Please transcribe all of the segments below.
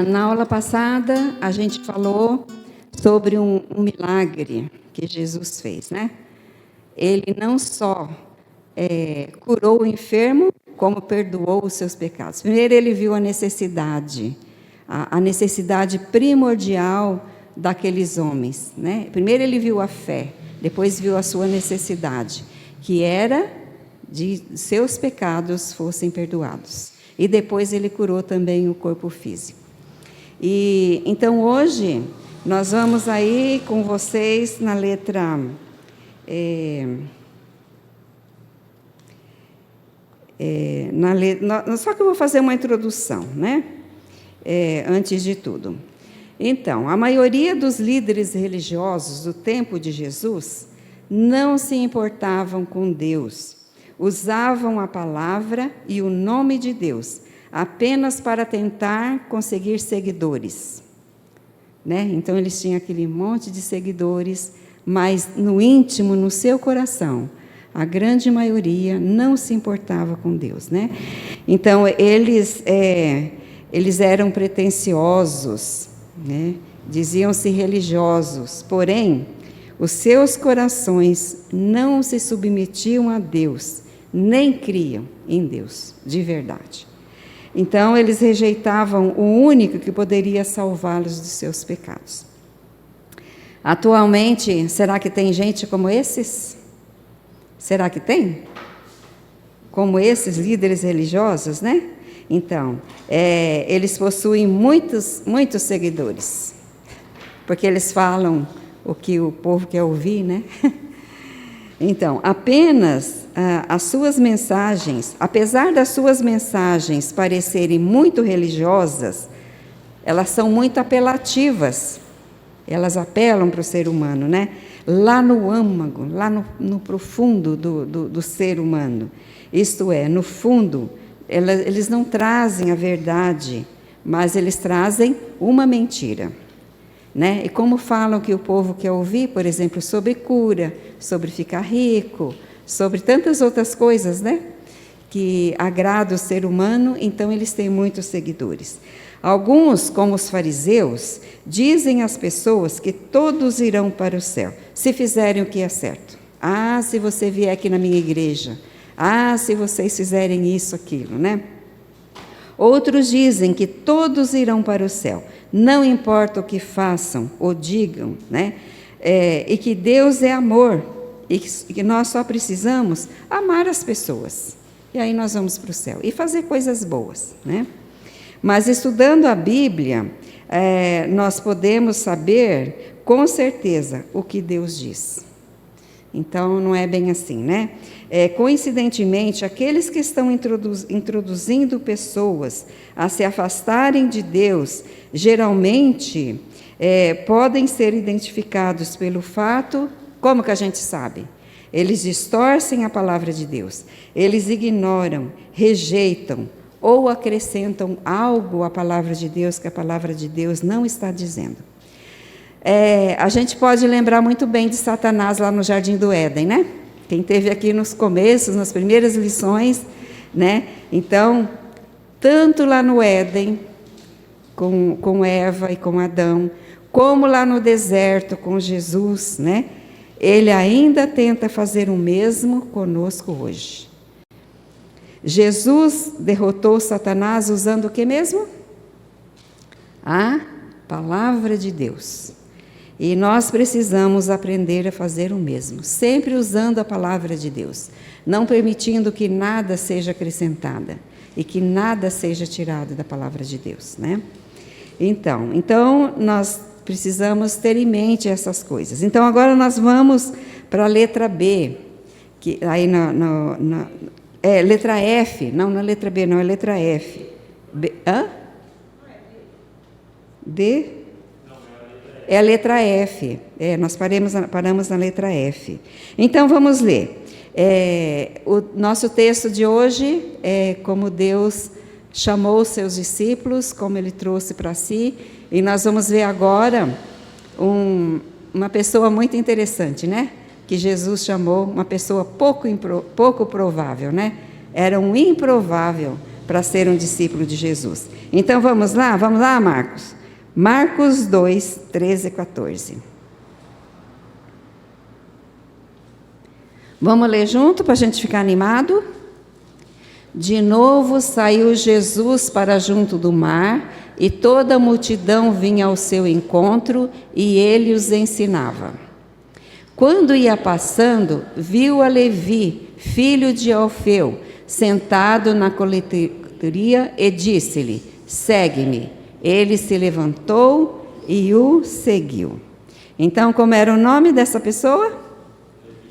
Na aula passada, a gente falou sobre um milagre que Jesus fez, né? Ele não só curou o enfermo, como perdoou os seus pecados. Primeiro, ele viu a necessidade primordial daqueles homens, né? Primeiro, ele viu a fé, depois viu a sua necessidade, que era de seus pecados fossem perdoados. E depois ele curou também o corpo físico. E então hoje nós vamos aí com vocês na letra só que eu vou fazer uma introdução, né? Antes de tudo. Então, a maioria dos líderes religiosos do tempo de Jesus não se importavam com Deus. Usavam a palavra e o nome de Deus apenas para tentar conseguir seguidores, né? Então, eles tinham aquele monte de seguidores, mas no íntimo, no seu coração, a grande maioria não se importava com Deus, né? Então, eles eram pretensiosos, né? Diziam-se religiosos, porém, os seus corações não se submetiam a Deus, nem criam em Deus, de verdade. Então, eles rejeitavam o único que poderia salvá-los dos seus pecados. Atualmente, será que tem gente como esses? Será que tem? Como esses líderes religiosos, né? Então, eles possuem muitos seguidores, porque eles falam o que o povo quer ouvir, né? Então, apenas as suas mensagens, apesar das suas mensagens parecerem muito religiosas, elas são muito apelativas. Elas apelam para o ser humano, né? Lá no âmago, lá no profundo do ser humano. Isto é, no fundo, eles não trazem a verdade, mas eles trazem uma mentira, né? E como falam que o povo quer ouvir, por exemplo, sobre cura, sobre ficar rico, sobre tantas outras coisas, né? Que agrada o ser humano, então eles têm muitos seguidores. Alguns, como os fariseus, dizem às pessoas que todos irão para o céu, se fizerem o que é certo. Ah, se você vier aqui na minha igreja. Ah, se vocês fizerem isso, aquilo, né? Outros dizem que todos irão para o céu, não importa o que façam ou digam, né? E que Deus é amor, e que nós só precisamos amar as pessoas. E aí nós vamos para o céu, e fazer coisas boas, né? Mas estudando a Bíblia, nós podemos saber com certeza o que Deus diz. Então, não é bem assim, né? Coincidentemente, aqueles que estão introduzindo pessoas a se afastarem de Deus, geralmente podem ser identificados pelo fato, como que a gente sabe? Eles distorcem a palavra de Deus, eles ignoram, rejeitam ou acrescentam algo à palavra de Deus que a palavra de Deus não está dizendo. A gente pode lembrar muito bem de Satanás lá no Jardim do Éden, né? Quem teve aqui nos começos, nas primeiras lições, né? Então, tanto lá no Éden, com Eva e com Adão, como lá no deserto com Jesus, né? Ele ainda tenta fazer o mesmo conosco hoje. Jesus derrotou Satanás usando o que mesmo? A palavra de Deus. E nós precisamos aprender a fazer o mesmo, sempre usando a palavra de Deus, não permitindo que nada seja acrescentado e que nada seja tirado da palavra de Deus, né? Então nós precisamos ter em mente essas coisas. Então agora nós vamos para a letra B, que aí letra F, não na letra B, não, é letra F. D? É a letra F. Nós paramos na letra F. Então, vamos ler. O nosso texto de hoje é como Deus chamou os seus discípulos, como Ele trouxe para si. E nós vamos ver agora uma pessoa muito interessante, né? Que Jesus chamou uma pessoa pouco provável, né? Era um improvável para ser um discípulo de Jesus. Então, vamos lá, Marcos. Marcos 2, 13 e 14. Vamos ler junto para a gente ficar animado? De novo saiu Jesus para junto do mar, e toda a multidão vinha ao seu encontro, e ele os ensinava. Quando ia passando, viu a Levi, filho de Alfeu, sentado na coletoria, e disse-lhe: segue-me. Ele se levantou e o seguiu. Então, como era o nome dessa pessoa?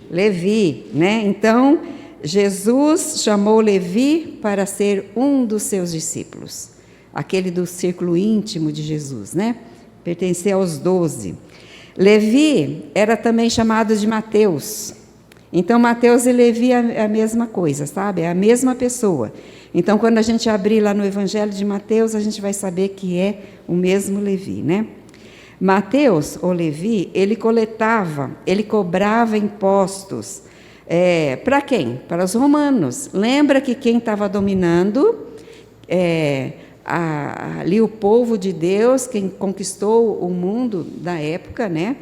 Levi, né? Então, Jesus chamou Levi para ser um dos seus discípulos. Aquele do círculo íntimo de Jesus, né? Pertencia aos 12. Levi era também chamado de Mateus. Então, Mateus e Levi é a mesma coisa, sabe? É a mesma pessoa. Então, quando a gente abrir lá no Evangelho de Mateus, a gente vai saber que é o mesmo Levi, né? Mateus, ou Levi, ele cobrava impostos. Para quem? Para os romanos. Lembra que quem estava dominando ali o povo de Deus, quem conquistou o mundo da época, né?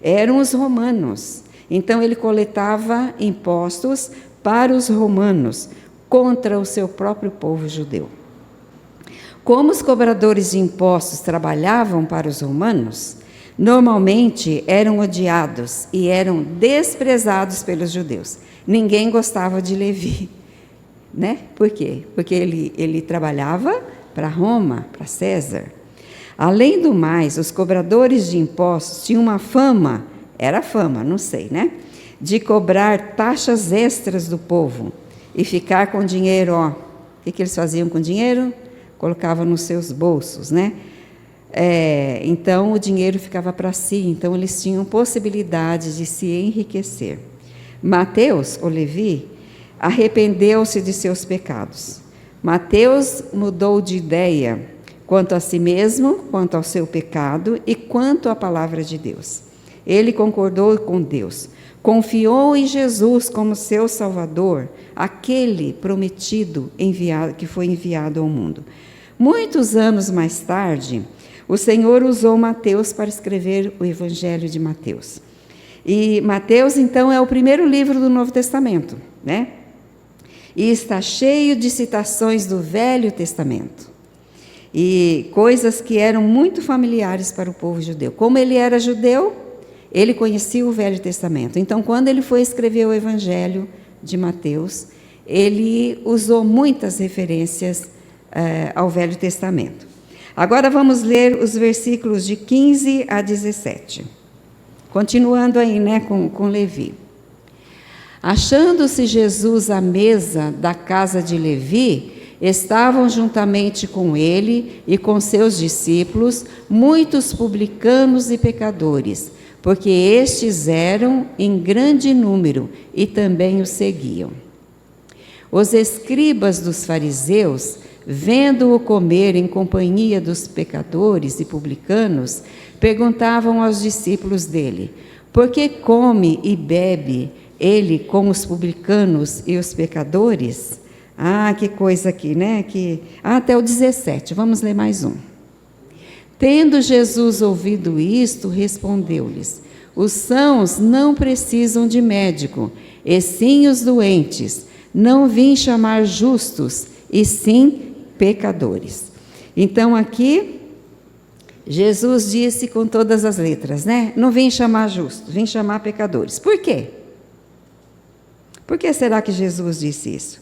Eram os romanos. Então, ele coletava impostos para os romanos, contra o seu próprio povo judeu. Como os cobradores de impostos trabalhavam para os romanos, normalmente eram odiados e eram desprezados pelos judeus. Ninguém gostava de Levi, né? Por quê? Porque ele trabalhava para Roma, para César. Além do mais, os cobradores de impostos tinham uma fama, não sei, né? De cobrar taxas extras do povo e ficar com dinheiro, O que eles faziam com o dinheiro? Colocavam nos seus bolsos, né? Então, o dinheiro ficava para si, então eles tinham possibilidade de se enriquecer. Mateus, ou Levi, arrependeu-se de seus pecados. Mateus mudou de ideia quanto a si mesmo, quanto ao seu pecado e quanto à palavra de Deus. Ele concordou com Deus, confiou em Jesus como seu Salvador, aquele prometido, que foi enviado ao mundo. Muitos anos mais tarde, o Senhor usou Mateus para escrever o Evangelho de Mateus. E Mateus, então, é o primeiro livro do Novo Testamento, né? E está cheio de citações do Velho Testamento. E coisas que eram muito familiares para o povo judeu. Como ele era judeu, ele conhecia o Velho Testamento. Então, quando ele foi escrever o Evangelho de Mateus, ele usou muitas referências ao Velho Testamento. Agora vamos ler os versículos de 15 a 17. Continuando aí, né, com Levi. Achando-se Jesus à mesa da casa de Levi, estavam juntamente com ele e com seus discípulos muitos publicanos e pecadores, porque estes eram em grande número e também o seguiam. Os escribas dos fariseus, vendo-o comer em companhia dos pecadores e publicanos, perguntavam aos discípulos dele: por que come e bebe ele com os publicanos e os pecadores? Ah, que coisa aqui, né? Até o 17, vamos ler mais um. Tendo Jesus ouvido isto, respondeu-lhes: os sãos não precisam de médico, e sim os doentes. Não vim chamar justos, e sim pecadores. Então aqui, Jesus disse com todas as letras, né? Não vim chamar justos, vim chamar pecadores. Por quê? Por que será que Jesus disse isso?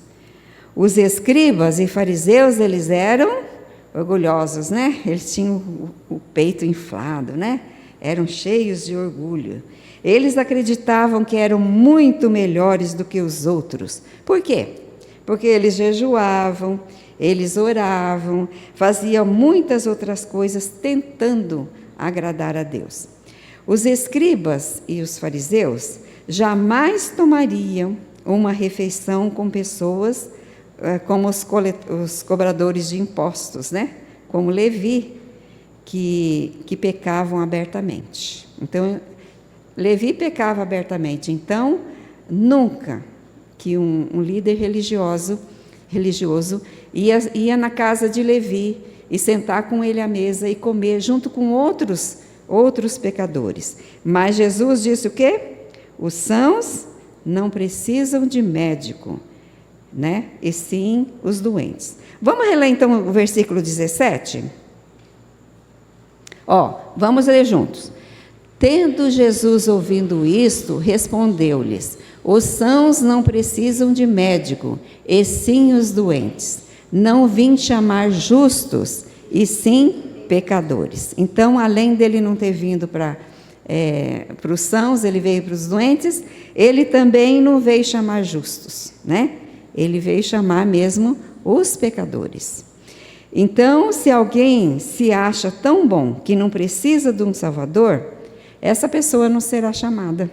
Os escribas e fariseus, eles eram orgulhosos, né? Eles tinham o peito inflado, né? Eram cheios de orgulho. Eles acreditavam que eram muito melhores do que os outros. Por quê? Porque eles jejuavam, eles oravam, faziam muitas outras coisas tentando agradar a Deus. Os escribas e os fariseus jamais tomariam uma refeição com pessoas como os cobradores de impostos, né? Como Levi, que pecavam abertamente. Então, Levi pecava abertamente. Então, nunca que um líder religioso ia na casa de Levi e sentar com ele à mesa e comer junto com outros pecadores. Mas Jesus disse o quê? Os sãos não precisam de médico, né? E sim os doentes. Vamos reler então o versículo 17? Vamos ler juntos. Tendo Jesus ouvido isto, respondeu-lhes: os sãos não precisam de médico, e sim os doentes. Não vim chamar justos, e sim pecadores. Então, além dele não ter vindo para os sãos, ele veio para os doentes, ele também não veio chamar justos, né? Ele veio chamar mesmo os pecadores. Então, se alguém se acha tão bom que não precisa de um Salvador, essa pessoa não será chamada,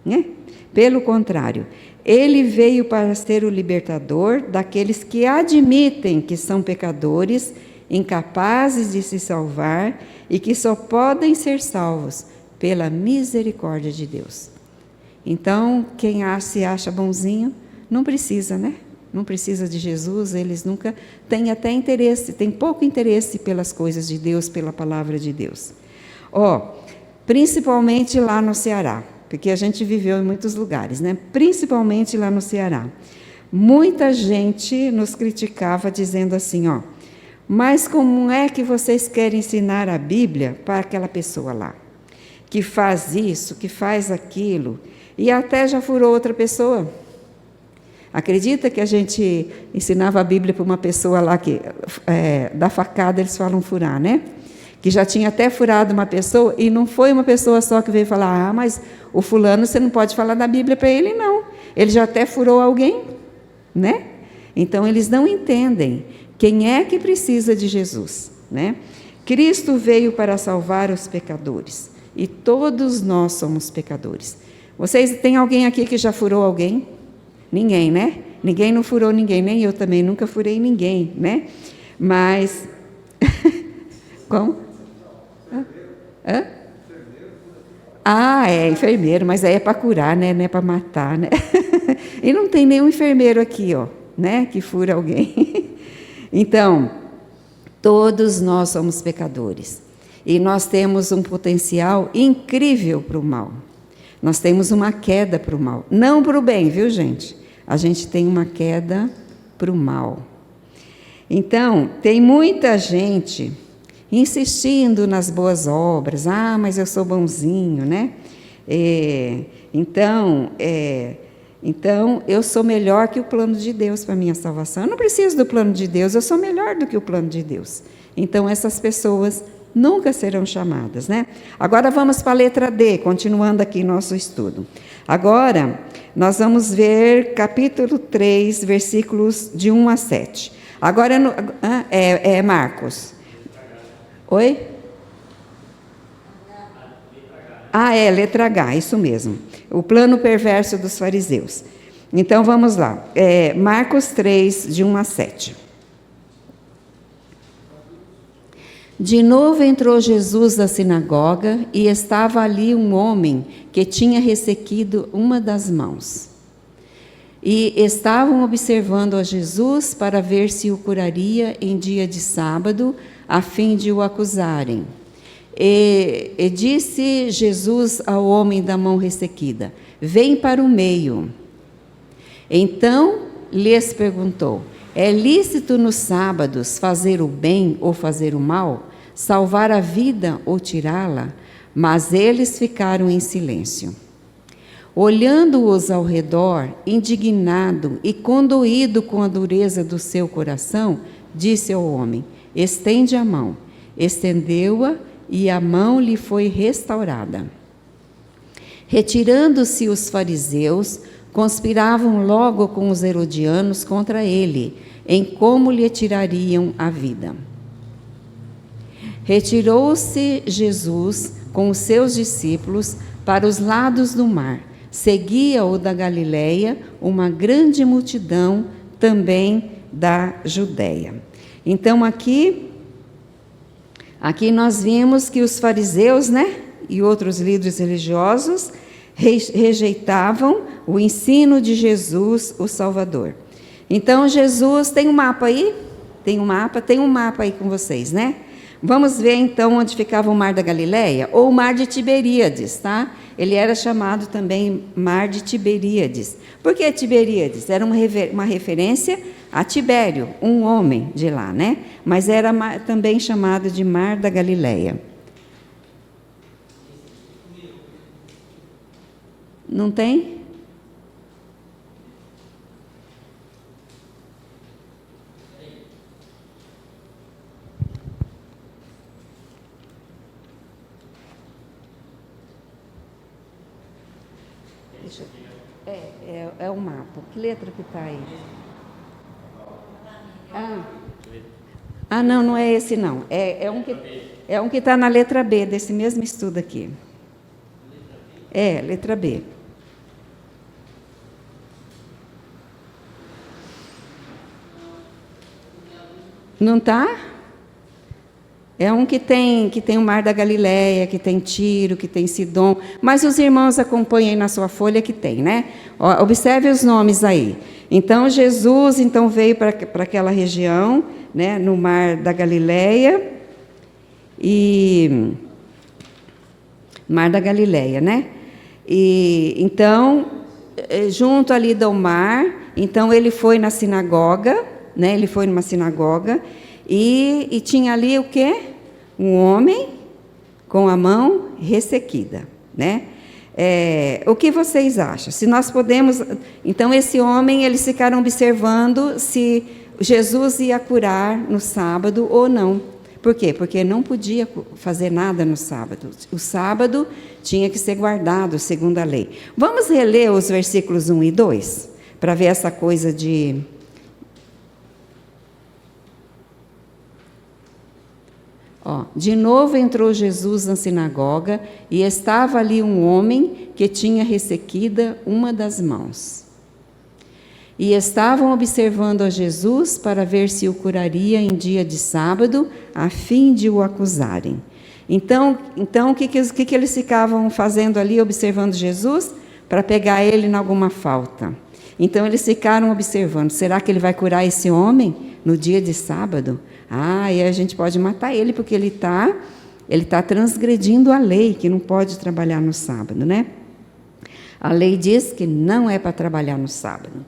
né? Pelo contrário, ele veio para ser o libertador daqueles que admitem que são pecadores, incapazes de se salvar e que só podem ser salvos pela misericórdia de Deus. Então, quem se acha bonzinho, não precisa, né? Não precisa de Jesus, eles nunca têm até interesse, têm pouco interesse pelas coisas de Deus, pela palavra de Deus. Principalmente lá no Ceará, porque a gente viveu em muitos lugares, né? Principalmente lá no Ceará. Muita gente nos criticava dizendo assim, mas como é que vocês querem ensinar a Bíblia para aquela pessoa lá? Que faz isso, que faz aquilo, e até já furou outra pessoa. Acredita que a gente ensinava a Bíblia para uma pessoa lá que, da facada, eles falam furar, né? Que já tinha até furado uma pessoa, e não foi uma pessoa só que veio falar, mas o fulano, você não pode falar da Bíblia para ele, não. Ele já até furou alguém, né? Então, eles não entendem quem é que precisa de Jesus, né? Cristo veio para salvar os pecadores, e todos nós somos pecadores. Vocês, tem alguém aqui que já furou alguém? Ninguém, né? Ninguém não furou ninguém, nem eu também nunca furei ninguém, né? Mas... Como? Enfermeiro, mas aí é para curar, né? Não é para matar, né? E não tem nenhum enfermeiro aqui, né? Que fura alguém. Então, todos nós somos pecadores. E nós temos um potencial incrível para o mal. Nós temos uma queda para o mal. Não para o bem, viu, gente? A gente tem uma queda para o mal. Então, tem muita gente insistindo nas boas obras. Mas eu sou bonzinho, né? Então, eu sou melhor que o plano de Deus para a minha salvação. Eu não preciso do plano de Deus, eu sou melhor do que o plano de Deus. Então, essas pessoas nunca serão chamadas, né? Agora vamos para a letra D, continuando aqui nosso estudo. Agora, nós vamos ver capítulo 3, versículos de 1 a 7. Agora, é Marcos. Oi? Letra H, isso mesmo. O plano perverso dos fariseus. Então, vamos lá. Marcos 3, de 1 a 7. De novo entrou Jesus na sinagoga e estava ali um homem que tinha ressequido uma das mãos. E estavam observando a Jesus para ver se o curaria em dia de sábado, a fim de o acusarem. E disse Jesus ao homem da mão ressequida: vem para o meio. Então lhes perguntou: é lícito nos sábados fazer o bem ou fazer o mal, salvar a vida ou tirá-la? Mas eles ficaram em silêncio. Olhando-os ao redor, indignado e condoído com a dureza do seu coração, disse ao homem: estende a mão. Estendeu-a e a mão lhe foi restaurada. Retirando-se os fariseus, conspiravam logo com os herodianos contra ele, em como lhe tirariam a vida. Retirou-se Jesus com os seus discípulos para os lados do mar. Seguia-o da Galileia uma grande multidão também da Judéia. Então aqui nós vimos que os fariseus, e outros líderes religiosos rejeitavam o ensino de Jesus, o Salvador. Então Jesus, tem um mapa aí? Tem um mapa aí com vocês, Vamos ver então onde ficava o Mar da Galileia, ou o Mar de Tiberíades, tá? Ele era chamado também Mar de Tiberíades. Por que Tiberíades? Era uma referência a Tibério, um homem de lá, Mas era também chamado de Mar da Galileia. Não tem? É o mapa. Que letra que está aí? Não é esse não. É um que está na letra B, desse mesmo estudo aqui. Letra B. Não está? É um que tem o Mar da Galileia, que tem Tiro, que tem Sidom. Mas os irmãos acompanhem na sua folha que tem, Observe os nomes aí. Então, Jesus veio para aquela região, no Mar da Galileia. Mar da Galileia, E, então, junto ali do mar, então ele foi na sinagoga, Ele foi numa sinagoga. E tinha ali o quê? Um homem com a mão ressequida, o que vocês acham? Se nós podemos... Então, esse homem, eles ficaram observando se Jesus ia curar no sábado ou não. Por quê? Porque não podia fazer nada no sábado. O sábado tinha que ser guardado, segundo a lei. Vamos reler os versículos 1 e 2, para ver essa coisa de... De novo entrou Jesus na sinagoga e estava ali um homem que tinha ressequida uma das mãos. E estavam observando a Jesus para ver se o curaria em dia de sábado, a fim de o acusarem. Então o que eles ficavam fazendo ali, observando Jesus? Para pegar ele em alguma falta. Então eles ficaram observando, será que ele vai curar esse homem no dia de sábado? E a gente pode matar ele, porque ele tá transgredindo a lei, que não pode trabalhar no sábado, A lei diz que não é para trabalhar no sábado.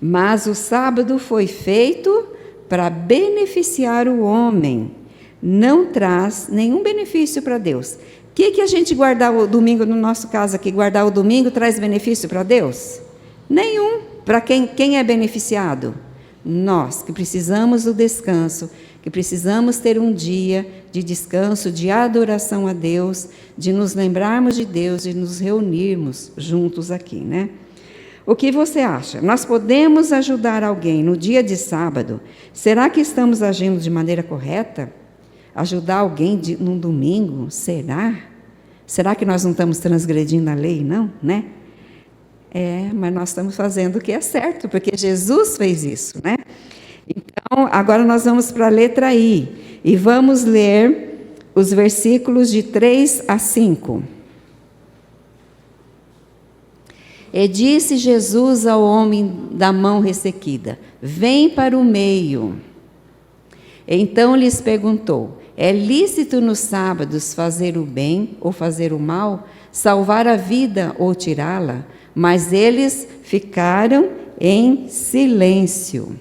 Mas o sábado foi feito para beneficiar o homem. Não traz nenhum benefício para Deus. O que a gente guardar o domingo, no nosso caso aqui, guardar o domingo traz benefício para Deus? Nenhum. Para quem é beneficiado? Nós, que precisamos do descanso, que precisamos ter um dia de descanso, de adoração a Deus, de nos lembrarmos de Deus, de nos reunirmos juntos aqui, O que você acha? Nós podemos ajudar alguém no dia de sábado? Será que estamos agindo de maneira correta? Ajudar alguém num domingo? Será? Será que nós não estamos transgredindo a lei, não? Né? Mas nós estamos fazendo o que é certo, porque Jesus fez isso, né? Então, agora nós vamos para a letra I, e vamos ler os versículos de 3 a 5. E disse Jesus ao homem da mão ressequida: vem para o meio. Então lhes perguntou: é lícito nos sábados fazer o bem ou fazer o mal, salvar a vida ou tirá-la? Mas eles ficaram em silêncio.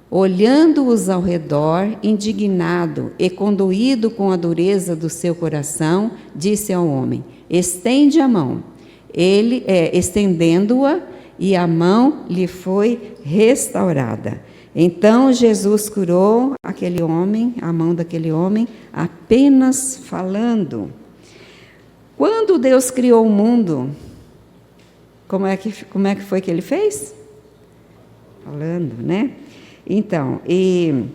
Olhando-os ao redor, indignado e condoído com a dureza do seu coração, disse ao homem: estende a mão. Ele, estendendo-a, e a mão lhe foi restaurada. Então Jesus curou aquele homem, a mão daquele homem, apenas falando. Quando Deus criou o mundo, como é que foi que ele fez? Falando, né? Então, e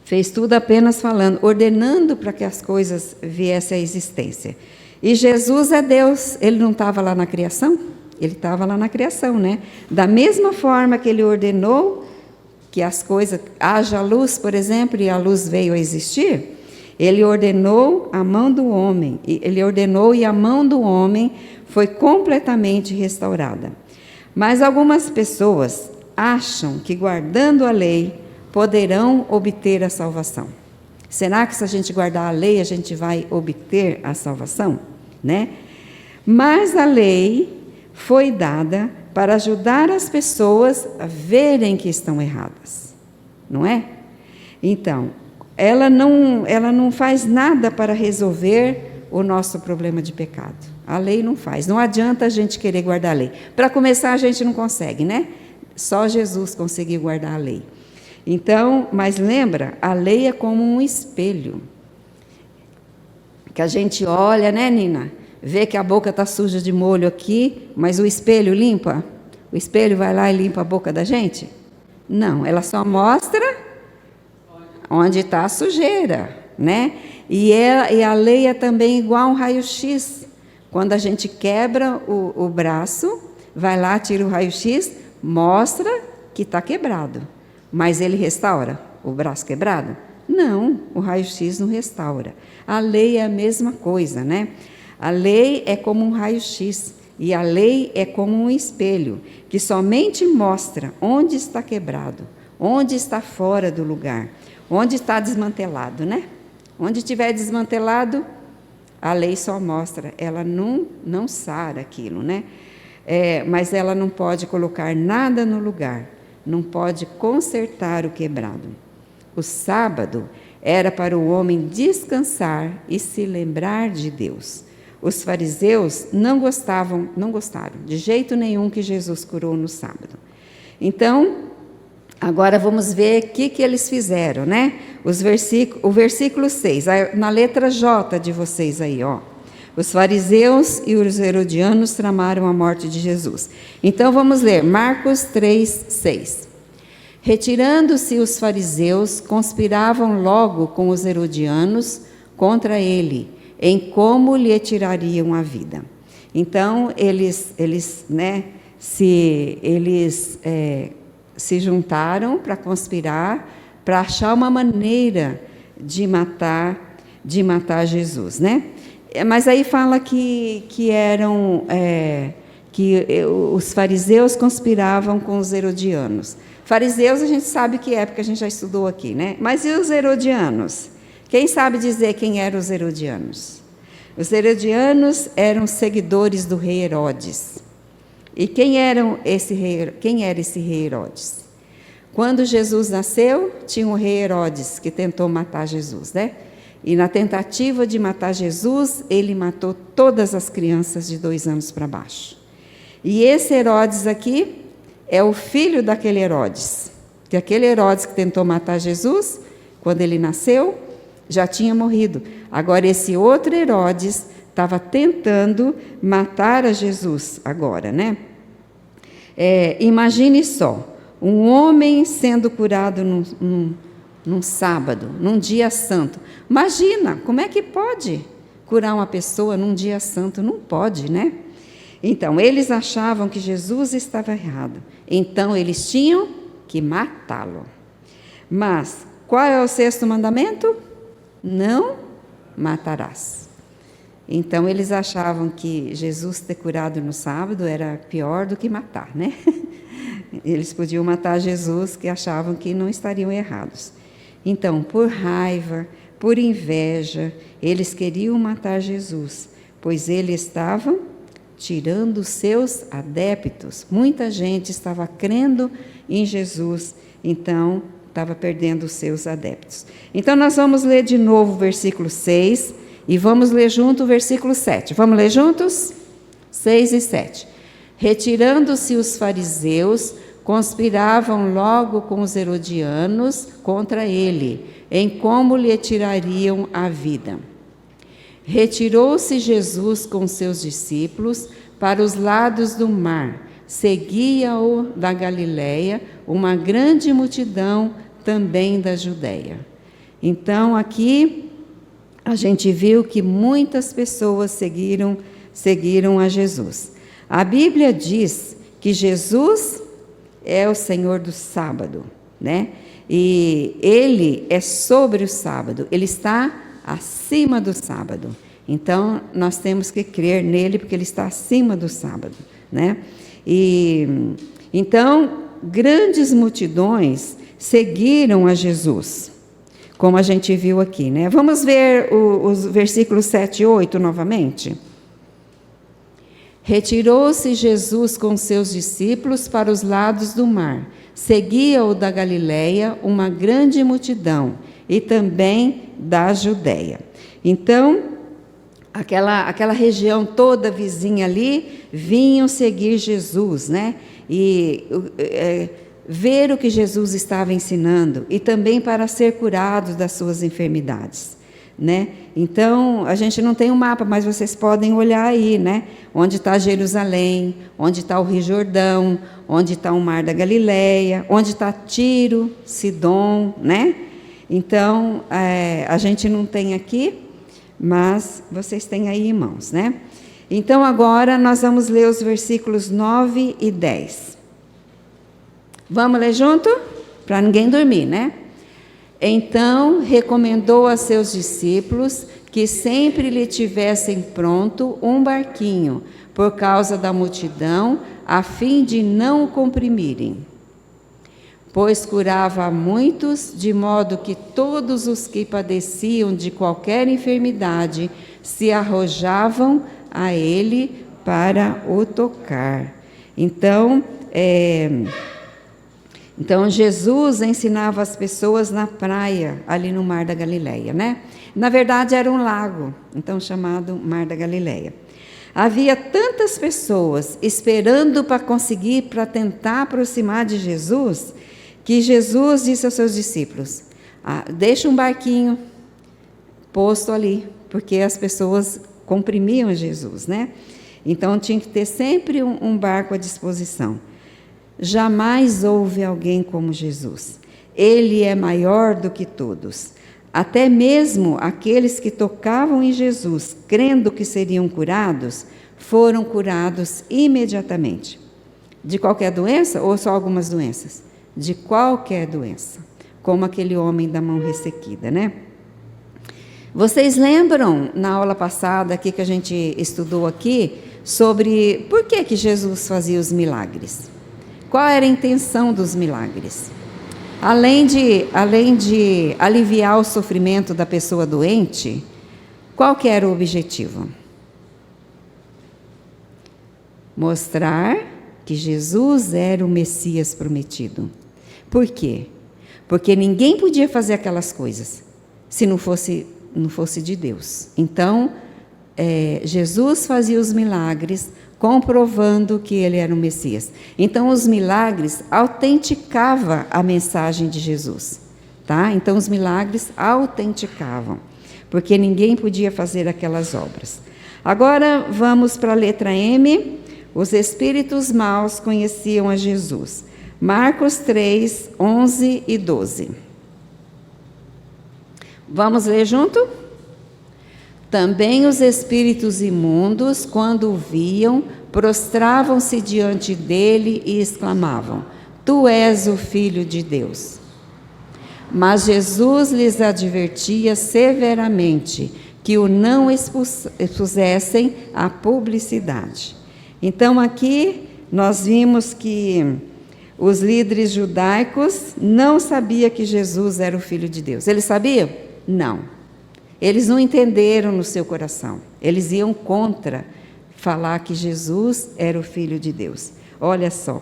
fez tudo apenas falando, ordenando para que as coisas viessem à existência. E Jesus é Deus, ele não estava lá na criação? Ele estava lá na criação, né? Da mesma forma que ele ordenou que as coisas, haja luz, por exemplo, e a luz veio a existir, ele ordenou a mão do homem, ele ordenou e a mão do homem foi completamente restaurada. Mas algumas pessoas acham que guardando a lei poderão obter a salvação. Será que se a gente guardar a lei a gente vai obter a salvação? Né? Mas a lei foi dada para ajudar as pessoas a verem que estão erradas, não é? Então, ela não faz nada para resolver o nosso problema de pecado. A lei não faz. Não adianta a gente querer guardar a lei. Para começar, a gente não consegue, né? Só Jesus conseguiu guardar a lei. Então, mas lembra, a lei é como um espelho. Que a gente olha, né, Nina? Vê que a boca está suja de molho aqui, mas o espelho limpa? O espelho vai lá e limpa a boca da gente? Não, ela só mostra onde está a sujeira, né? E a lei é também igual a um raio-x. Quando a gente quebra o braço, vai lá, tira o raio-x, mostra que está quebrado. Mas ele restaura o braço quebrado? Não, o raio-x não restaura. A lei é a mesma coisa, né? A lei é como um raio-x e a lei é como um espelho, que somente mostra onde está quebrado, onde está fora do lugar, onde está desmantelado, né? Onde estiver desmantelado, a lei só mostra, ela não sara aquilo, né? Mas ela não pode colocar nada no lugar, não pode consertar o quebrado. O sábado era para o homem descansar e se lembrar de Deus. Os fariseus não gostaram de jeito nenhum que Jesus curou no sábado. Então, agora vamos ver o que eles fizeram, né? O versículo 6, na letra J de vocês aí, ó. Os fariseus e os herodianos tramaram a morte de Jesus. Então, vamos ler Marcos 3, 6. Retirando-se os fariseus, conspiravam logo com os herodianos contra ele, em como lhe tirariam a vida. Então, eles se juntaram para conspirar, para achar uma maneira de matar Jesus, né? Mas aí fala que os fariseus conspiravam com os herodianos. Fariseus a gente sabe que é, porque a gente já estudou aqui, né? Mas e os herodianos? Quem sabe dizer quem eram os herodianos? Os herodianos eram seguidores do rei Herodes. E quem era esse rei Herodes? Quando Jesus nasceu, tinha o rei Herodes que tentou matar Jesus, né? E na tentativa de matar Jesus, ele matou todas as crianças de 2 anos para baixo. E esse Herodes aqui é o filho daquele Herodes. Que aquele Herodes que tentou matar Jesus, quando ele nasceu, já tinha morrido. Agora, esse outro Herodes estava tentando matar a Jesus agora, né? Imagine só, um homem sendo curado num sábado, num dia santo. Imagina, como é que pode curar uma pessoa num dia santo? Não pode, né? Então, eles achavam que Jesus estava errado. Então, eles tinham que matá-lo. Mas, qual é o 6º mandamento? Não matarás. Então, eles achavam que Jesus ter curado no sábado era pior do que matar, né? Eles podiam matar Jesus, que achavam que não estariam errados. Então, por raiva, por inveja, eles queriam matar Jesus, pois ele estava tirando os seus adeptos. Muita gente estava crendo em Jesus, então estava perdendo os seus adeptos. Então, nós vamos ler de novo o versículo 6 e vamos ler junto o versículo 7. Vamos ler juntos? 6 e 7. Retirando-se os fariseus, conspiravam logo com os herodianos contra ele, em como lhe tirariam a vida. Retirou-se Jesus com seus discípulos para os lados do mar. Seguia-o da Galiléia uma grande multidão também da Judéia. Então, aqui a gente viu que muitas pessoas seguiram a Jesus. A Bíblia diz que Jesus é o Senhor do sábado, né? E ele é sobre o sábado, ele está acima do sábado. Então, nós temos que crer nele, porque ele está acima do sábado, né? Então, grandes multidões seguiram a Jesus, como a gente viu aqui, né? Vamos ver os versículos 7 e 8 novamente. Retirou-se Jesus com seus discípulos para os lados do mar. Seguia-o da Galiléia uma grande multidão, e também da Judéia. Então, aquela região toda vizinha ali, vinham seguir Jesus, né? E ver o que Jesus estava ensinando, e também para ser curados das suas enfermidades, né? Então, a gente não tem um mapa, mas vocês podem olhar aí, né? Onde está Jerusalém, onde está o Rio Jordão, onde está o Mar da Galileia, onde está Tiro, Sidom, né? Então, a gente não tem aqui, mas vocês têm aí em mãos, né? Então, agora nós vamos ler os versículos 9 e 10. Vamos ler junto? Para ninguém dormir, né? Então, recomendou a seus discípulos que sempre lhe tivessem pronto um barquinho, por causa da multidão, a fim de não o comprimirem. Pois curava a muitos, de modo que todos os que padeciam de qualquer enfermidade se arrojavam a ele para o tocar. Então, Jesus ensinava as pessoas na praia, ali no Mar da Galileia, né? Na verdade, era um lago, então chamado Mar da Galileia. Havia tantas pessoas esperando para tentar aproximar de Jesus, que Jesus disse aos seus discípulos: deixa um barquinho posto ali, porque as pessoas comprimiam Jesus, né? Então tinha que ter sempre um barco à disposição. Jamais houve alguém como Jesus. Ele é maior do que todos. Até mesmo aqueles que tocavam em Jesus, crendo que seriam curados, foram curados imediatamente. De qualquer doença ou só algumas doenças? De qualquer doença, como aquele homem da mão ressequida, né? Vocês lembram, na aula passada aqui que a gente estudou aqui, sobre por que Jesus fazia os milagres? Qual era a intenção dos milagres? Além de aliviar o sofrimento da pessoa doente, qual que era o objetivo? Mostrar que Jesus era o Messias prometido. Por quê? Porque ninguém podia fazer aquelas coisas se não fosse de Deus. Então, Jesus fazia os milagres comprovando que ele era o Messias. Então, os milagres autenticavam a mensagem de Jesus, tá? Então, os milagres autenticavam, porque ninguém podia fazer aquelas obras. Agora, vamos para a letra M. Os espíritos maus conheciam a Jesus. Marcos 3, 11 e 12. Vamos ler junto? Também os espíritos imundos, quando o viam, prostravam-se diante dele e exclamavam: Tu és o Filho de Deus. Mas Jesus lhes advertia severamente que o não expusessem à publicidade. Então, aqui nós vimos que os líderes judaicos não sabiam que Jesus era o Filho de Deus. Eles sabiam? Não. Eles não entenderam no seu coração. Eles iam contra falar que Jesus era o Filho de Deus. Olha só.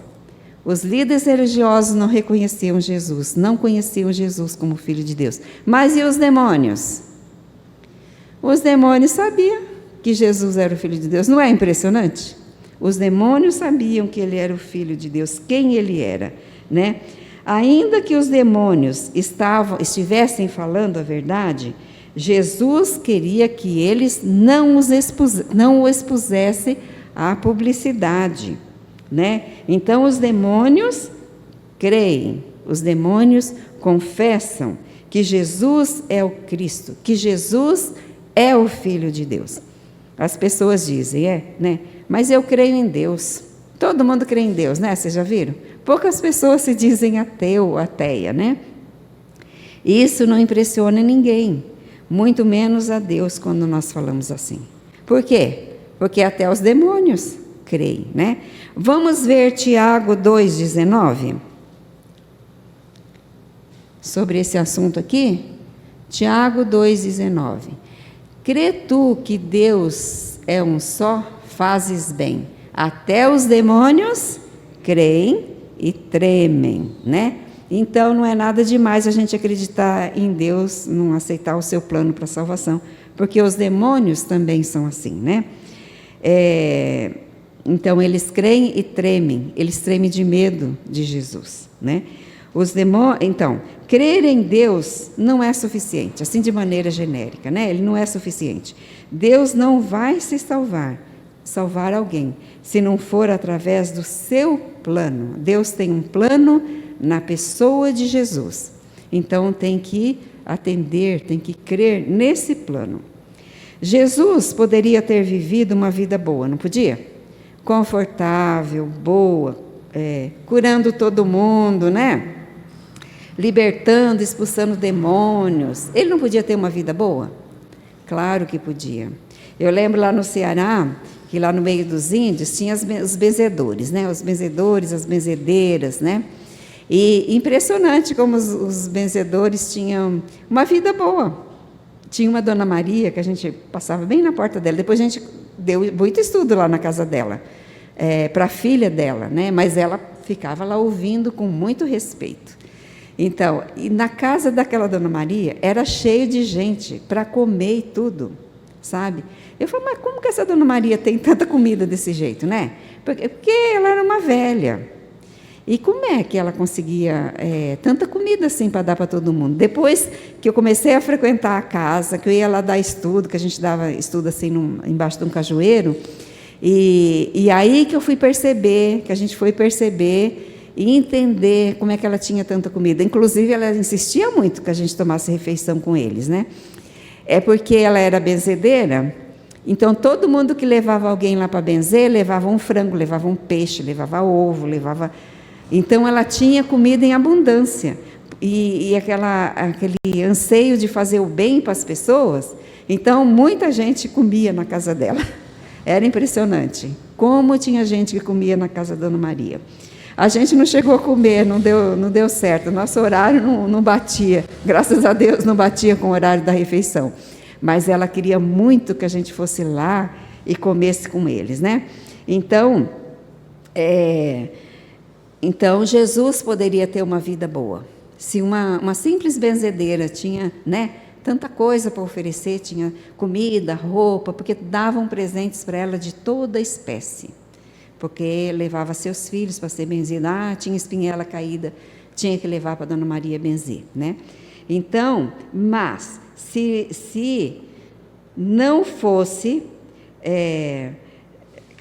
Os líderes religiosos não reconheciam Jesus, não conheciam Jesus como Filho de Deus. Mas e os demônios? Os demônios sabiam que Jesus era o Filho de Deus. Não é impressionante? Os demônios sabiam que ele era o Filho de Deus, quem ele era, né? Ainda que os demônios estivessem falando a verdade, Jesus queria que eles não o expusessem à publicidade, né? Então, os demônios creem, os demônios confessam que Jesus é o Cristo, que Jesus é o Filho de Deus. As pessoas dizem, né? Mas eu creio em Deus. Todo mundo crê em Deus, né? Vocês já viram? Poucas pessoas se dizem ateu, ateia, né? Isso não impressiona ninguém, muito menos a Deus quando nós falamos assim. Por quê? Porque até os demônios creem, né? Vamos ver Tiago 2,19. Sobre esse assunto aqui, Tiago 2,19. Crê tu que Deus é um só? Fazes bem. Até os demônios creem e tremem, né? Então, não é nada demais a gente acreditar em Deus, não aceitar o seu plano para a salvação, porque os demônios também são assim, né? Então, eles creem e tremem, eles tremem de medo de Jesus, né? Então, crer em Deus não é suficiente, assim de maneira genérica, né? Ele não é suficiente. Deus não vai se salvar alguém, se não for através do seu plano. Deus tem um plano na pessoa de Jesus. Então, tem que atender, tem que crer nesse plano. Jesus poderia ter vivido uma vida boa, não podia? Confortável, boa, curando todo mundo, né? Libertando, expulsando demônios. Ele não podia ter uma vida boa? Claro que podia. Eu lembro lá no Ceará, que lá no meio dos índios tinha os benzedores, né? Os benzedores, as benzedeiras, né? E impressionante como os benzedores tinham uma vida boa. Tinha uma Dona Maria, que a gente passava bem na porta dela, depois a gente deu muito estudo lá na casa dela, para a filha dela, né? Mas ela ficava lá ouvindo com muito respeito. Então, e na casa daquela Dona Maria, era cheio de gente para comer e tudo, sabe? Eu falei, mas como que essa Dona Maria tem tanta comida desse jeito, né? Porque ela era uma velha. E como é que ela conseguia tanta comida assim para dar para todo mundo? Depois que eu comecei a frequentar a casa, que eu ia lá dar estudo, que a gente dava estudo assim embaixo de um cajueiro, e aí que eu fui perceber, que a gente foi perceber e entender como é que ela tinha tanta comida. Inclusive, ela insistia muito que a gente tomasse refeição com eles, né? É porque ela era benzedeira, então todo mundo que levava alguém lá para benzer, levava um frango, levava um peixe, levava ovo, levava... Então, ela tinha comida em abundância. E aquele anseio de fazer o bem para as pessoas, então, muita gente comia na casa dela. Era impressionante como tinha gente que comia na casa da Dona Maria. A gente não chegou a comer, não deu certo. Nosso horário não batia. Graças a Deus, não batia com o horário da refeição. Mas ela queria muito que a gente fosse lá e comesse com eles, né? Então, Jesus poderia ter uma vida boa. Se uma simples benzedeira tinha, né, tanta coisa para oferecer, tinha comida, roupa, porque davam presentes para ela de toda espécie. Porque levava seus filhos para ser benzido. Tinha espinhela caída, tinha que levar para a Dona Maria benzer, né? Então, mas, se não fosse,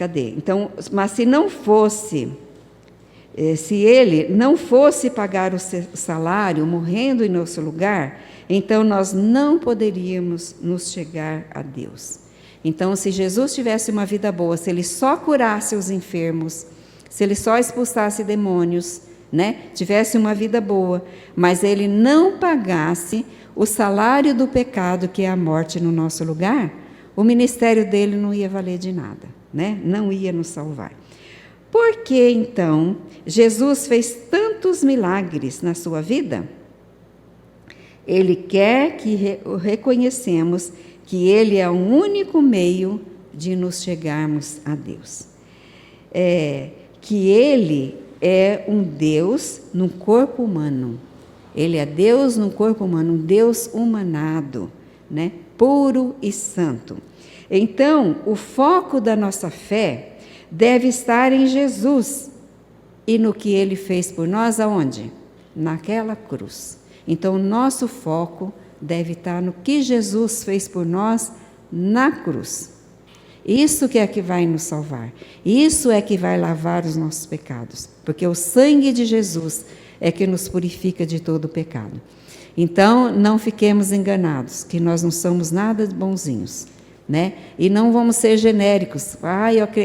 cadê? Então, mas se não fosse, se ele não fosse pagar o salário, morrendo em nosso lugar, então nós não poderíamos nos chegar a Deus. Então, se Jesus tivesse uma vida boa, se ele só curasse os enfermos, se ele só expulsasse demônios, né, tivesse uma vida boa, mas ele não pagasse o salário do pecado, que é a morte no nosso lugar, o ministério dele não ia valer de nada, né? Não ia nos salvar. Por que, então, Jesus fez tantos milagres na sua vida? Ele quer que reconhecemos que ele é o único meio de nos chegarmos a Deus. Que ele é um Deus no corpo humano. Ele é Deus no corpo humano, um Deus humanado, né? Puro e santo. Então, o foco da nossa fé deve estar em Jesus e no que ele fez por nós, aonde? Naquela cruz. Então, o nosso foco deve estar no que Jesus fez por nós na cruz. Isso que é que vai nos salvar. Isso é que vai lavar os nossos pecados. Porque o sangue de Jesus é que nos purifica de todo o pecado. Então, não fiquemos enganados, que nós não somos nada de bonzinhos, né? E não vamos ser genéricos.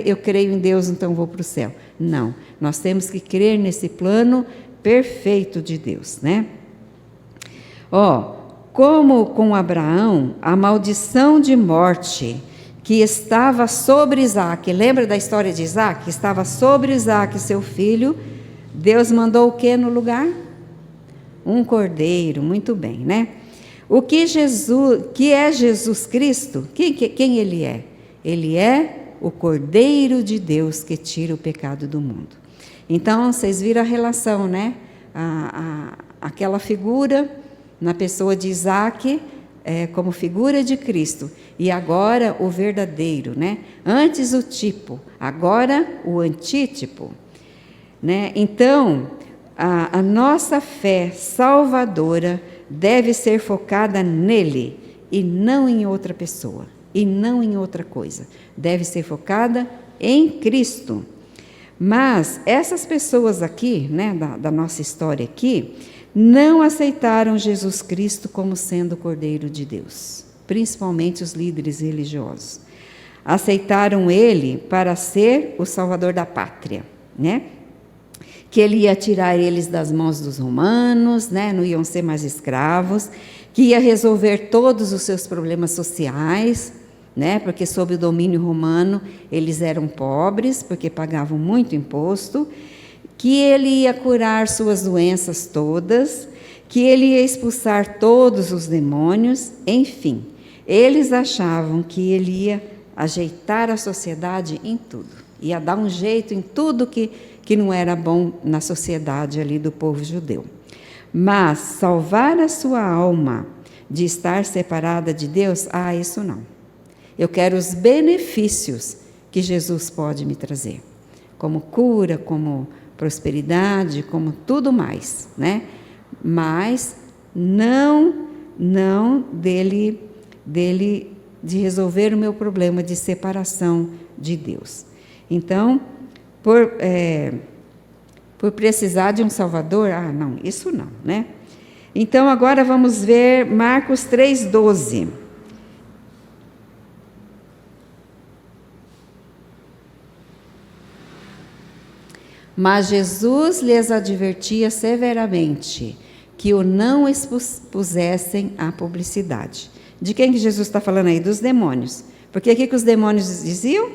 Eu creio em Deus, então vou para o céu. Não, nós temos que crer nesse plano perfeito de Deus, né? Como com Abraão, a maldição de morte que estava sobre Isaac, lembra da história de Isaac? Que estava sobre Isaac, seu filho, Deus mandou o que no lugar? Um cordeiro, muito bem, né? Que é Jesus Cristo? Quem ele é? Ele é o Cordeiro de Deus que tira o pecado do mundo. Então, vocês viram a relação, né? Aquela figura na pessoa de Isaac, como figura de Cristo, e agora o verdadeiro, né? Antes o tipo, agora o antítipo, né? Então, a nossa fé salvadora deve ser focada nele e não em outra pessoa, e não em outra coisa. Deve ser focada em Cristo. Mas essas pessoas aqui, né, da nossa história aqui, não aceitaram Jesus Cristo como sendo o Cordeiro de Deus, principalmente os líderes religiosos. Aceitaram ele para ser o Salvador da pátria, né? Que ele ia tirar eles das mãos dos romanos, né? Não iam ser mais escravos, que ia resolver todos os seus problemas sociais, né? Porque sob o domínio romano eles eram pobres, porque pagavam muito imposto, que ele ia curar suas doenças todas, que ele ia expulsar todos os demônios, enfim. Eles achavam que ele ia ajeitar a sociedade em tudo, ia dar um jeito em tudo que não era bom na sociedade ali do povo judeu. Mas salvar a sua alma de estar separada de Deus, isso não. Eu quero os benefícios que Jesus pode me trazer, como cura, como prosperidade, como tudo mais, né? Mas não dele de resolver o meu problema de separação de Deus. Então, por precisar de um Salvador, não, isso não, né? Então, agora vamos ver Marcos 3,12. Mas Jesus lhes advertia severamente que o não expusessem à publicidade. De quem que Jesus está falando aí? Dos demônios. Porque o que os demônios diziam?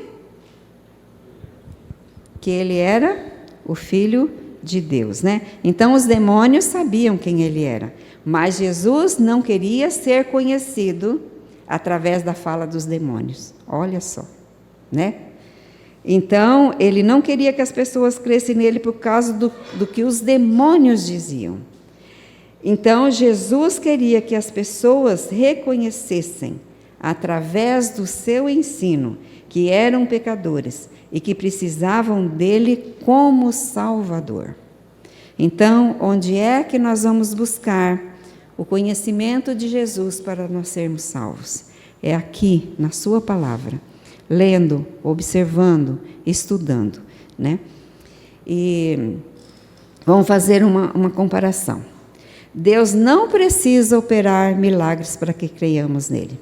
Que ele era o Filho de Deus, né? Então, os demônios sabiam quem ele era. Mas Jesus não queria ser conhecido através da fala dos demônios. Olha só, né? Então, ele não queria que as pessoas crescem nele por causa do que os demônios diziam. Então, Jesus queria que as pessoas reconhecessem, através do seu ensino, que eram pecadores e que precisavam dele como Salvador. Então, onde é que nós vamos buscar o conhecimento de Jesus para nós sermos salvos? É aqui, na sua palavra. lendo, observando, estudando, né? E vamos fazer uma comparação. Deus não precisa operar milagres para que creiamos nele.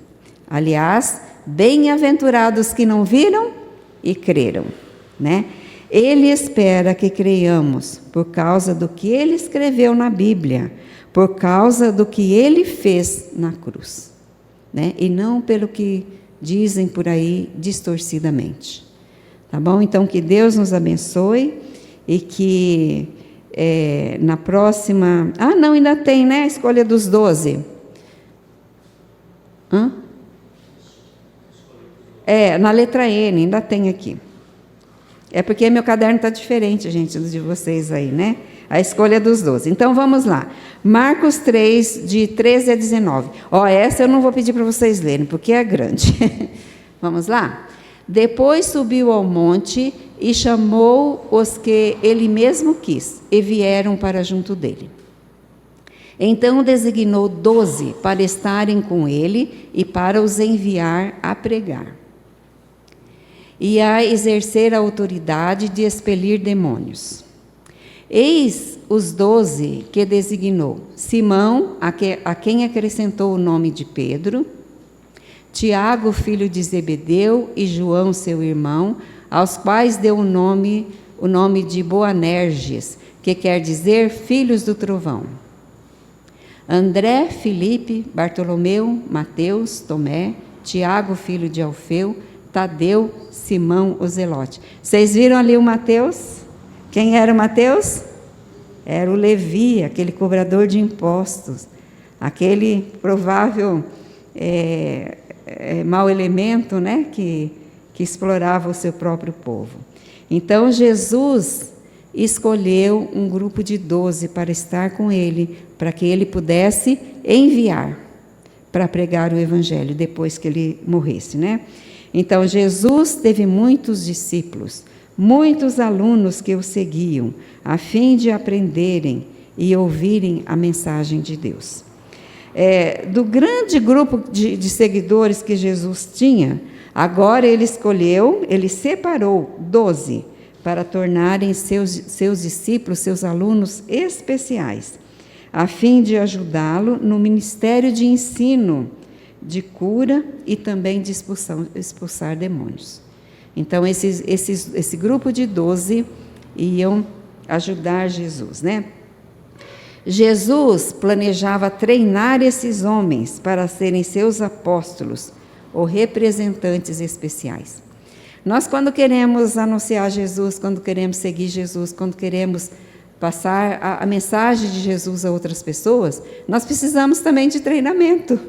Aliás, bem-aventurados que não viram e creram, né? Ele espera que creiamos por causa do que ele escreveu na Bíblia, por causa do que ele fez na cruz, né? E não pelo que dizem por aí distorcidamente. Tá bom? Então, que Deus nos abençoe e que na próxima... Ah, não, ainda tem, né? A escolha dos 12. Na letra N, ainda tem aqui. É porque meu caderno está diferente, gente, do de vocês aí, né? A escolha dos 12. Então, vamos lá. Marcos 3, de 13 a 19. Essa eu não vou pedir para vocês lerem, porque é grande. Vamos lá? Depois subiu ao monte e chamou os que ele mesmo quis, e vieram para junto dele. Então designou 12 para estarem com ele e para os enviar a pregar e a exercer a autoridade de expelir demônios. Eis os 12 que designou: Simão, a quem acrescentou o nome de Pedro, Tiago, filho de Zebedeu, e João, seu irmão, aos quais deu o nome de Boanerges, que quer dizer filhos do trovão. André, Filipe, Bartolomeu, Mateus, Tomé, Tiago, filho de Alfeu, Tadeu, Simão, o Zelote. Vocês viram ali o Mateus? Quem era o Mateus? Era o Levi, aquele cobrador de impostos, aquele provável mau elemento, né, que explorava o seu próprio povo. Então, Jesus escolheu um grupo de 12 para estar com ele, para que ele pudesse enviar para pregar o evangelho depois que ele morresse, né? Então, Jesus teve muitos discípulos, muitos alunos que o seguiam, a fim de aprenderem e ouvirem a mensagem de Deus. Do grande grupo de seguidores que Jesus tinha, agora ele separou 12 para tornarem seus discípulos, seus alunos especiais, a fim de ajudá-lo no ministério de ensino, de cura e também de expulsar demônios. Então, esse grupo de 12 iam ajudar Jesus, né? Jesus planejava treinar esses homens para serem seus apóstolos ou representantes especiais. Nós, quando queremos anunciar Jesus, quando queremos seguir Jesus, quando queremos passar a mensagem de Jesus a outras pessoas, nós precisamos também de treinamento,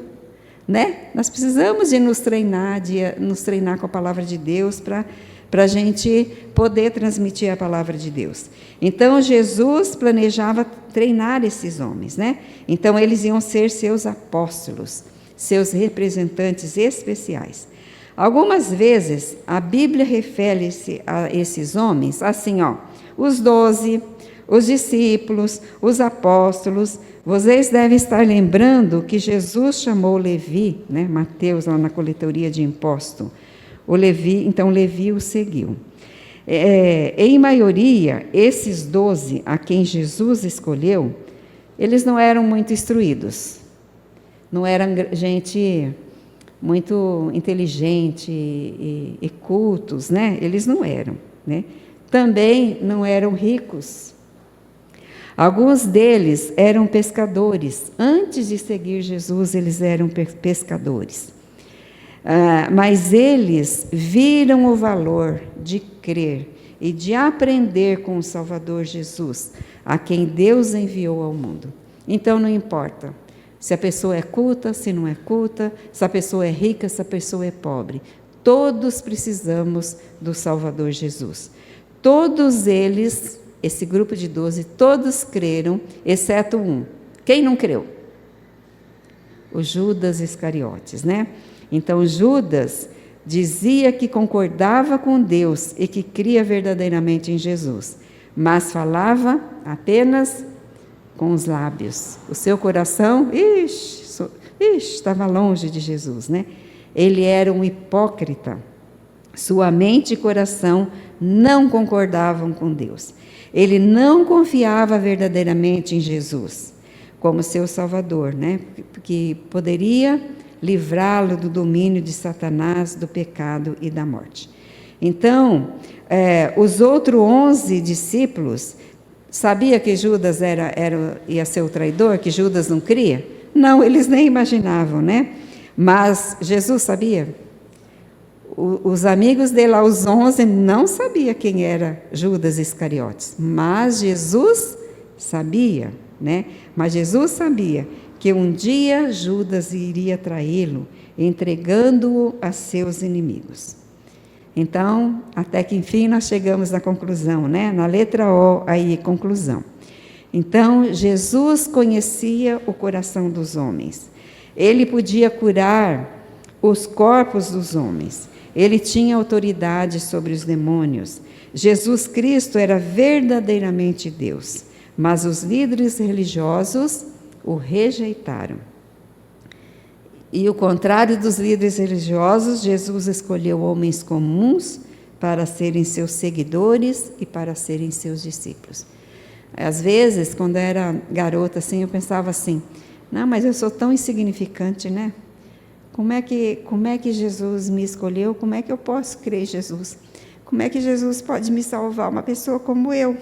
né? Nós precisamos de nos treinar com a palavra de Deus para a gente poder transmitir a palavra de Deus. Então, Jesus planejava treinar esses homens, né? Então, eles iam ser seus apóstolos, seus representantes especiais. Algumas vezes, a Bíblia refere-se a esses homens assim, os 12, os discípulos, os apóstolos. Vocês devem estar lembrando que Jesus chamou Levi, né, Mateus, lá na coletoria de imposto. Então Levi o seguiu. Em maioria, esses 12 a quem Jesus escolheu, eles não eram muito instruídos, não eram gente muito inteligente e cultos, né? Eles não eram, né? Também não eram ricos. Alguns deles eram pescadores. Antes de seguir Jesus, eles eram pescadores. Mas eles viram o valor de crer e de aprender com o Salvador Jesus, a quem Deus enviou ao mundo. Então, não importa se a pessoa é culta, se não é culta, se a pessoa é rica, se a pessoa é pobre. Todos precisamos do Salvador Jesus. Todos eles, esse grupo de 12, todos creram, exceto um. Quem não creu? O Judas Iscariotes, né? Então, Judas dizia que concordava com Deus e que cria verdadeiramente em Jesus, mas falava apenas com os lábios. O seu coração, estava longe de Jesus, né? Ele era um hipócrita. Sua mente e coração não concordavam com Deus. Ele não confiava verdadeiramente em Jesus como seu Salvador, né? Que poderia livrá-lo do domínio de Satanás, do pecado e da morte. Então, os outros 11 discípulos sabia que Judas ia ser o traidor, que Judas não cria? Não, eles nem imaginavam, né? Mas Jesus sabia. Os amigos dele lá, os 11, não sabiam quem era Judas Iscariotes, mas Jesus sabia, né? Mas Jesus sabia que um dia Judas iria traí-lo, entregando-o a seus inimigos. Então, até que enfim nós chegamos na conclusão, né? Na letra O, aí, conclusão. Então, Jesus conhecia o coração dos homens. Ele podia curar os corpos dos homens. Ele tinha autoridade sobre os demônios. Jesus Cristo era verdadeiramente Deus, mas os líderes religiosos o rejeitaram. E o contrário dos líderes religiosos, Jesus escolheu homens comuns para serem seus seguidores e para serem seus discípulos. Às vezes, quando eu era garota, assim, eu pensava assim, não, mas eu sou tão insignificante, né? Como é que Jesus me escolheu? Como é que eu posso crer em Jesus? Como é que Jesus pode me salvar? Uma pessoa como eu,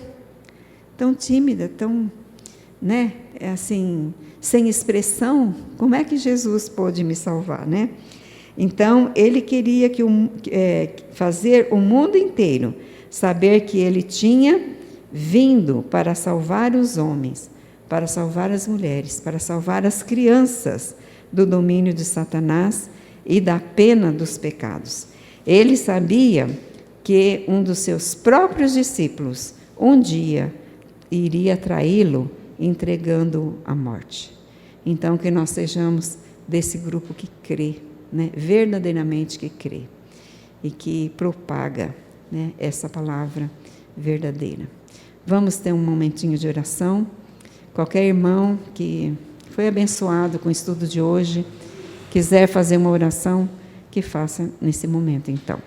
tão tímida, tão, né, assim, sem expressão, como é que Jesus pôde me salvar, né? Então, ele queria fazer o mundo inteiro saber que ele tinha vindo para salvar os homens, para salvar as mulheres, para salvar as crianças do domínio de Satanás e da pena dos pecados. Ele sabia que um dos seus próprios discípulos, um dia, iria traí-lo, entregando-o à morte. Então, que nós sejamos desse grupo que crê, né, verdadeiramente que crê, e que propaga, né, essa palavra verdadeira. Vamos ter um momentinho de oração. Qualquer irmão que foi abençoado com o estudo de hoje, quiser fazer uma oração, que faça nesse momento, então.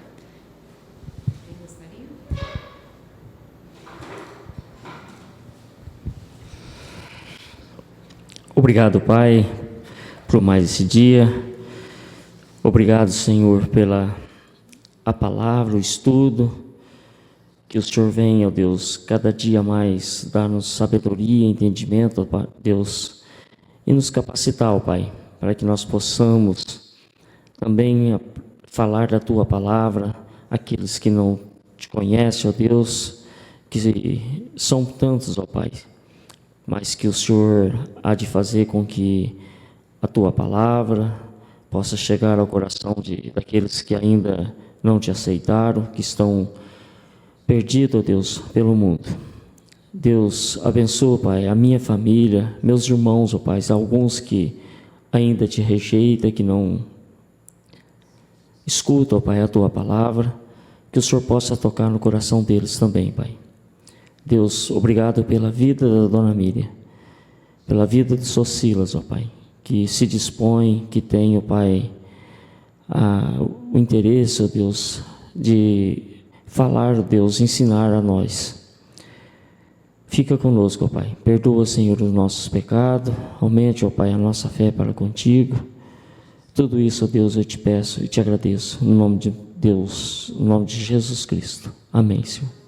Obrigado, Pai, por mais esse dia. Obrigado, Senhor, pela a palavra, o estudo. Que o Senhor venha, ó Deus, cada dia mais dar-nos sabedoria, entendimento, ó Deus, e nos capacitar, ó Pai, para que nós possamos também falar da Tua palavra, aqueles que não Te conhecem, ó Deus, que são tantos, ó Pai, mas que o Senhor há de fazer com que a Tua palavra possa chegar ao coração daqueles que ainda não Te aceitaram, que estão perdidos, ó Deus, pelo mundo. Deus, abençoa, Pai, a minha família, meus irmãos, ó Pai, alguns que ainda Te rejeitam, que não escutam, ó Pai, a Tua palavra, que o Senhor possa tocar no coração deles também, Pai. Deus, obrigado pela vida da Dona Miriam, pela vida de Socilas, ó Pai, que se dispõe, que tem, ó Pai, o interesse, ó Deus, de falar, ó Deus, ensinar a nós. Fica conosco, ó Pai. Perdoa, Senhor, os nossos pecados. Aumente, ó Pai, a nossa fé para contigo. Tudo isso, ó Deus, eu te peço e te agradeço. No nome de Deus, no nome de Jesus Cristo. Amém, Senhor.